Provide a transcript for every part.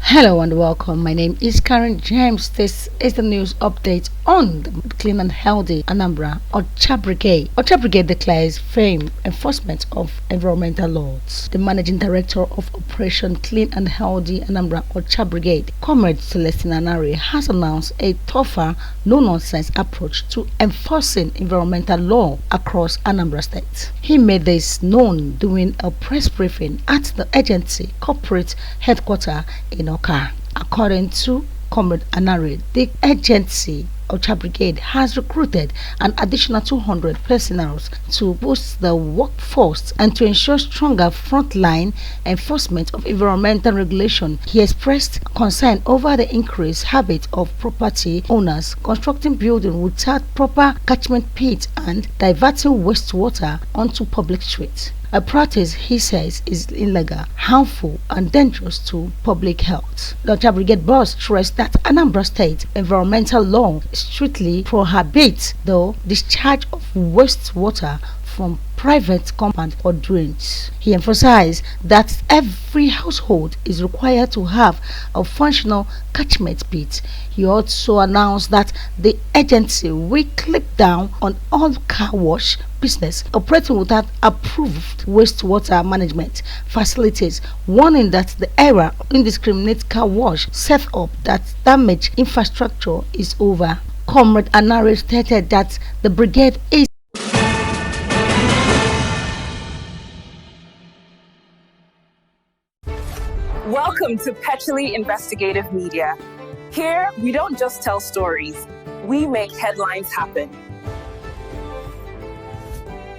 Hello and welcome. My name is Karen James. This is the news update on the clean and healthy Anambra Ocha Brigade. Ocha Brigade declares firm enforcement of environmental laws. The managing director of Operation Clean and Healthy Anambra Ocha Brigade, Comrade Celestine Anari, has announced a tougher, no-nonsense approach to enforcing environmental law across Anambra State. He made this known during a press briefing at the agency corporate headquarters in Ocha. According to Comrade Anare, the agency Ocha Brigade has recruited an additional 200 personnel to boost the workforce and to ensure stronger frontline enforcement of environmental regulation. He expressed concern over the increased habit of property owners constructing buildings without proper catchment pits and diverting wastewater onto public streets. A practice, he says, is illegal, harmful, and dangerous to public health. The Ocha Brigade boss stressed that Anambra State environmental law strictly prohibits the discharge of wastewater from private compound or drains. He emphasized that every household is required to have a functional catchment pit. He also announced that the agency will click down on all car wash business operating without approved wastewater management facilities, warning that the era of indiscriminate car wash set up that damage infrastructure is over. Comrade Anare stated that the brigade is Welcome to Pechilly Investigative Media. Here, we don't just tell stories, we make headlines happen.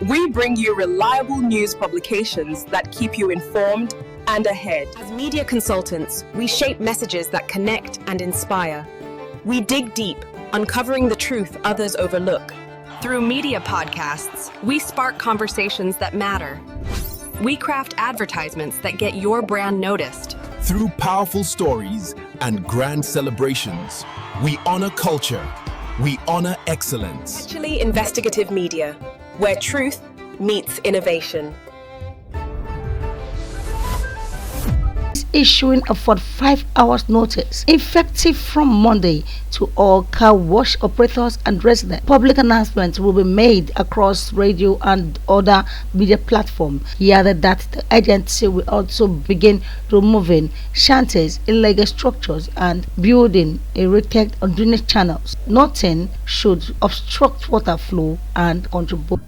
We bring you reliable news publications that keep you informed and ahead. As media consultants, we shape messages that connect and inspire. We dig deep, uncovering the truth others overlook. Through media podcasts, we spark conversations that matter. We craft advertisements that get your brand noticed. Through powerful stories and grand celebrations, we honor culture, we honor excellence. Pechilly Investigative Media, where truth meets innovation. issuing a 45 hours notice effective from Monday to all car wash operators and residents. Public announcements will be made across radio and other media platforms. He added that the agency will also begin removing shanties, illegal structures and building erected on drainage channels. Nothing should obstruct water flow and contribute.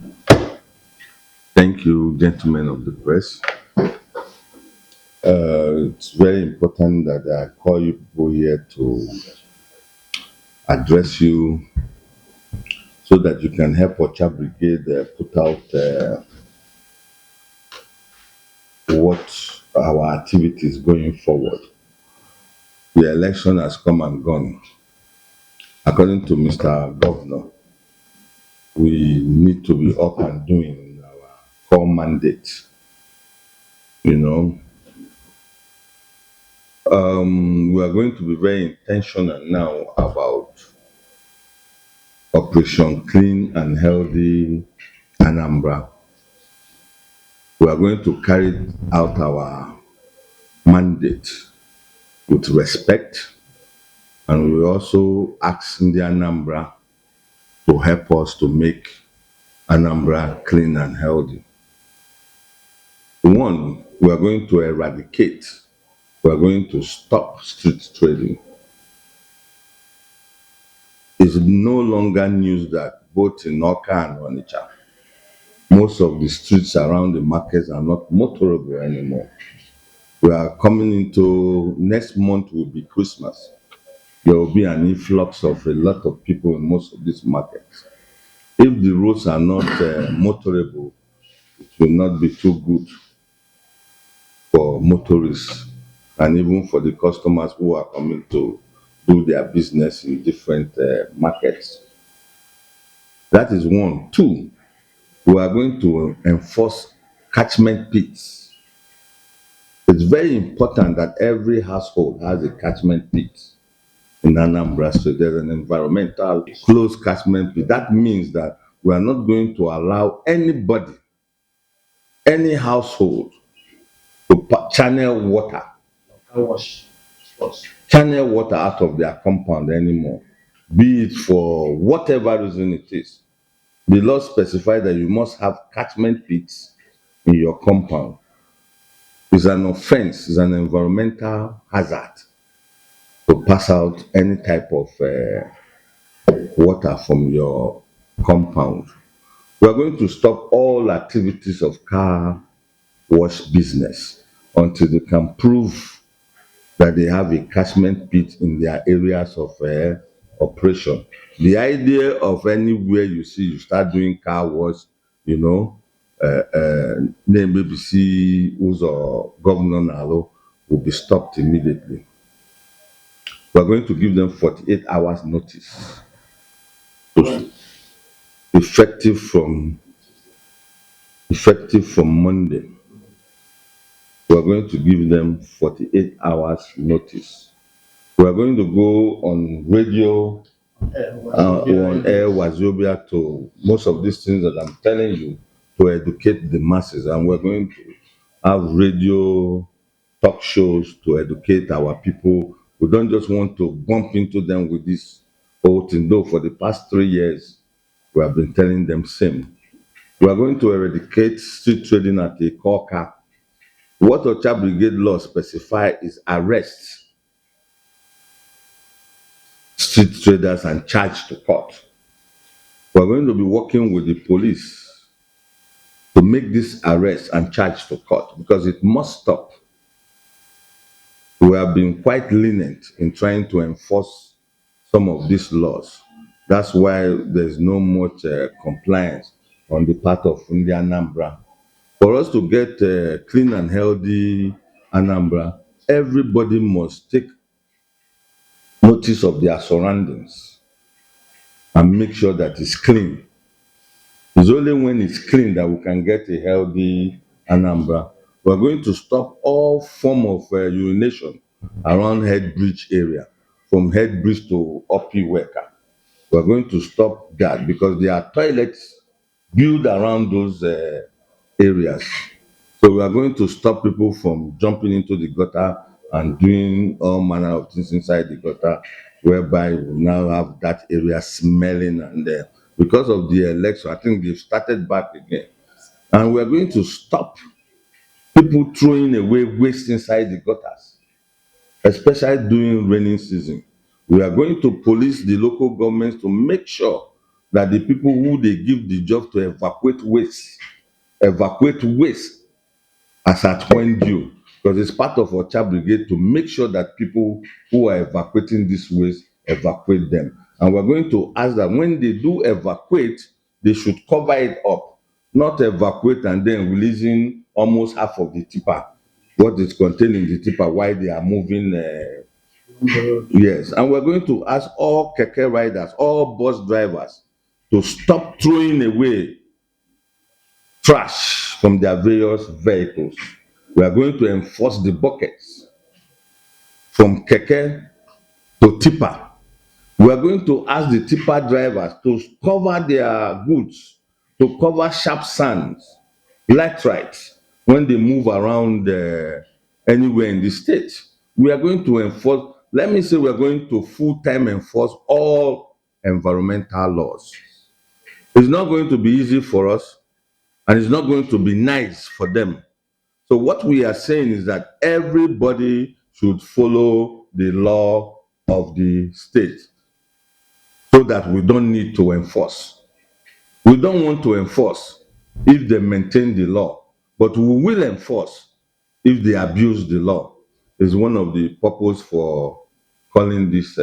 Thank you, gentlemen of the press. It's very important that I call you people here to address you so that you can help Ocha Brigade put out what our activities going forward. The election has come and gone. According to Mr. Governor, we need to be up and doing our core mandate. You know, we are going to be very intentional now about Operation Clean and Healthy Anambra. We are going to carry out our mandate with respect, and we also ask the Anambra to help us to make Anambra clean and healthy. One, we are going to eradicate, we are going to stop street trading. It's no longer news that both in Ocha and Onitsha, most of the streets around the markets are not motorable anymore. We are coming into, next month will be Christmas. There will be an influx of a lot of people in most of these markets. If the roads are not motorable, it will not be too good for motorists and even for the customers who are coming to do their business in different markets. That is one. Two, we are going to enforce catchment pits. It's very important that every household has a catchment pit in Anambra. So there's an environmental closed catchment pit. That means that we are not going to allow anybody, any household, to channel water channel water out of their compound anymore, be it for whatever reason it is. The law specifies that you must have catchment pits in your compound. It's an offense, it's an environmental hazard to pass out any type of water from your compound. We are going to stop all activities of car wash business until they can prove that they have a catchment pit in their areas of operation. The idea of anywhere you see you start doing car wash, you know, name BBC or Governor Nalo will be stopped immediately. We are going to give them 48 hours notice, effective from Monday. We are going to give them 48 hours notice. We are going to go on radio, on air Wazobia to most of these things that I'm telling you to educate the masses. And we're going to have radio talk shows to educate our people. We don't just want to bump into them with this whole thing. Though for the past 3 years, we have been telling them same. We are going to eradicate street trading at a core cap. What Ocha Brigade law specify is arrest street traders and charge to court. We are going to be working with the police to make this arrest and charge to court because it must stop. We have been quite lenient in trying to enforce some of these laws. That's why there's no much compliance on the part of India Anambra. For us to get clean and healthy Anambra, everybody must take notice of their surroundings and make sure that it's clean. It's only when it's clean that we can get a healthy Anambra. We're going to stop all form of urination around Head Bridge area, from Head Bridge to Opi Weka. We're going to stop that because there are toilets built around those areas. So we are going to stop people from jumping into the gutter and doing all manner of things inside the gutter, whereby we now have that area smelling. And because of the election, I think they've started back again. And we're going to stop people throwing away waste inside the gutters, especially during rainy season. We are going to police the local governments to make sure that the people who they give the job to evacuate waste as at when due, because it's part of our Ocha Brigade to make sure that people who are evacuating this waste evacuate them. And we're going to ask that when they do evacuate, they should cover it up, not evacuate and then releasing almost half of the tipper, what is contained in the tipper while they are moving. Yes, and we're going to ask all keke riders, all bus drivers to stop throwing away trash from their various vehicles. We are going to enforce the buckets from keke to tipper. We are going to ask the tipper drivers to cover their goods, to cover sharp sands, laterites when they move around anywhere in the state. We are going to enforce, let me say, we are going to full-time enforce all environmental laws. It's not going to be easy for us, and it's not going to be nice for them. So what we are saying is that everybody should follow the law of the state so that we don't need to enforce. We don't want to enforce if they maintain the law, but we will enforce if they abuse the law. Is one of the purpose for calling this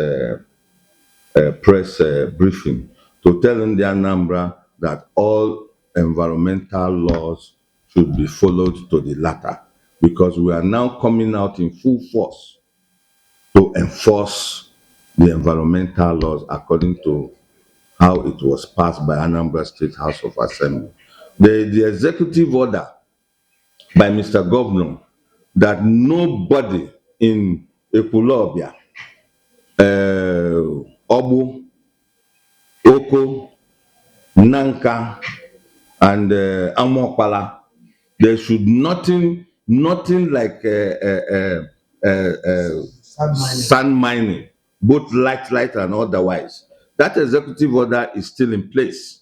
press briefing, to tell the Anambra that all environmental laws should be followed to the latter, because we are now coming out in full force to enforce the environmental laws according to how it was passed by Anambra State House of Assembly. The executive order by Mr. Governor that nobody in Ekulobia, Obu, Oko, Nanka, and Amokpala, there should nothing like sand mining, both light and otherwise. That executive order is still in place.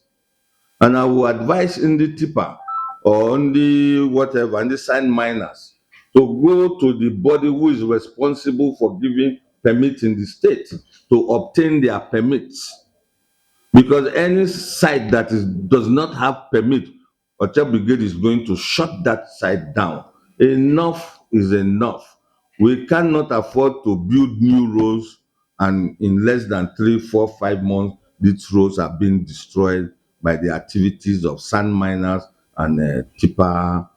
And I will advise in the tipper or on the whatever, and the sand miners to go to the body who is responsible for giving permit in the state to obtain their permits. Because any site that does not have permit, Ocha Brigade is going to shut that site down. Enough is enough. We cannot afford to build new roads and in less than 3, 4, 5 months, these roads are being destroyed by the activities of sand miners and tipper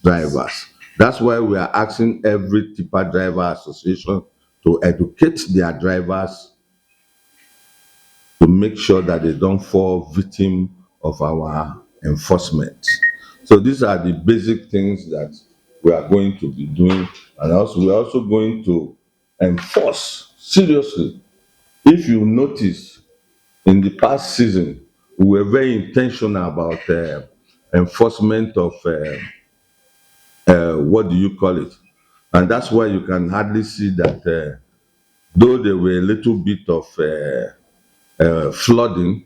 drivers. That's why we are asking every tipper driver association to educate their drivers to make sure that they don't fall victim of our enforcement. So these are the basic things that we are going to be doing, and also we're also going to enforce seriously. If you notice, in the past season, we were very intentional about enforcement of what do you call it, and that's why you can hardly see that though there were a little bit of flooding.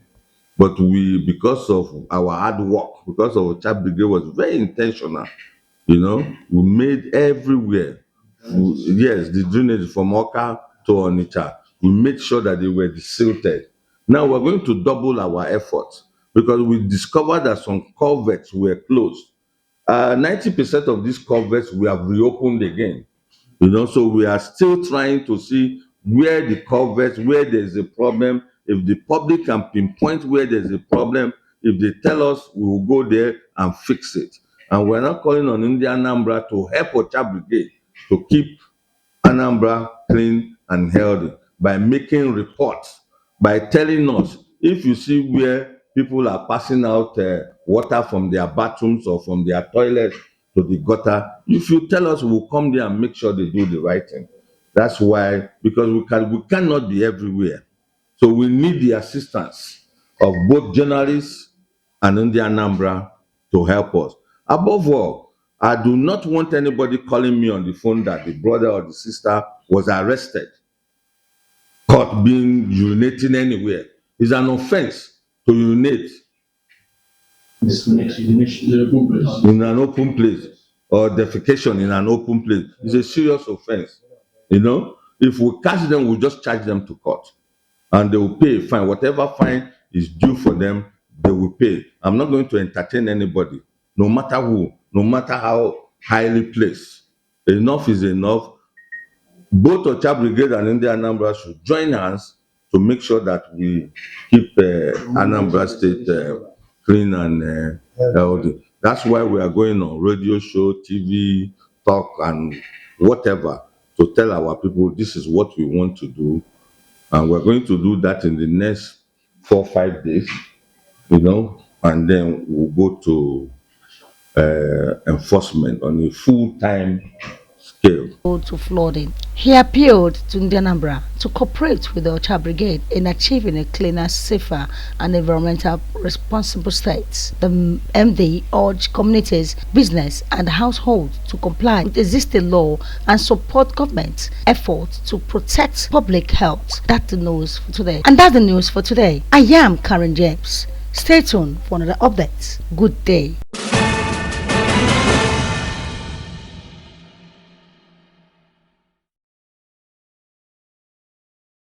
But we, because of our hard work, because of Ocha Brigade was very intentional, we made everywhere. Yes, the drainage from Oka to Onitsha, we made sure that they were desilted. Now we're going to double our efforts because we discovered that some culverts were closed. 90% of these culverts we have reopened again. So we are still trying to see where the culverts, where there's a problem. If the public can pinpoint where there's a problem, if they tell us, we will go there and fix it. And we're not calling on Indian Anambra to help Ocha Brigade to keep Anambra clean and healthy by making reports, by telling us if you see where people are passing out water from their bathrooms or from their toilets to the gutter, if you tell us, we'll come there and make sure they do the right thing. That's why, because we cannot be everywhere. So we need the assistance of both journalists and Indian Anambra to help us. Above all, I do not want anybody calling me on the phone that the brother or the sister was arrested, caught being urinating anywhere. It's an offense to urinate in an open place or defecation in an open place. It's a serious offense. If we catch them, we'll just charge them to court and they will pay a fine. Whatever fine is due for them, they will pay. I'm not going to entertain anybody, no matter who, no matter how highly placed. Enough is enough. Both Ocha Brigade and Indian Anambra should join hands to make sure that we keep Anambra State clean and healthy. That's why we are going on radio show, TV, talk, and whatever to tell our people this is what we want to do. And we're going to do that in the next 4 or 5 days, and then we'll go to enforcement on a full-time scale. To flooding. He appealed to Ndianambra to cooperate with the Ocha Brigade in achieving a cleaner, safer and environmental responsible state. The MD urged communities, business and households to comply with existing law and support government's efforts to protect public health. That's the news for today. And that's the news for today. I am Karen James. Stay tuned for another update. Good day.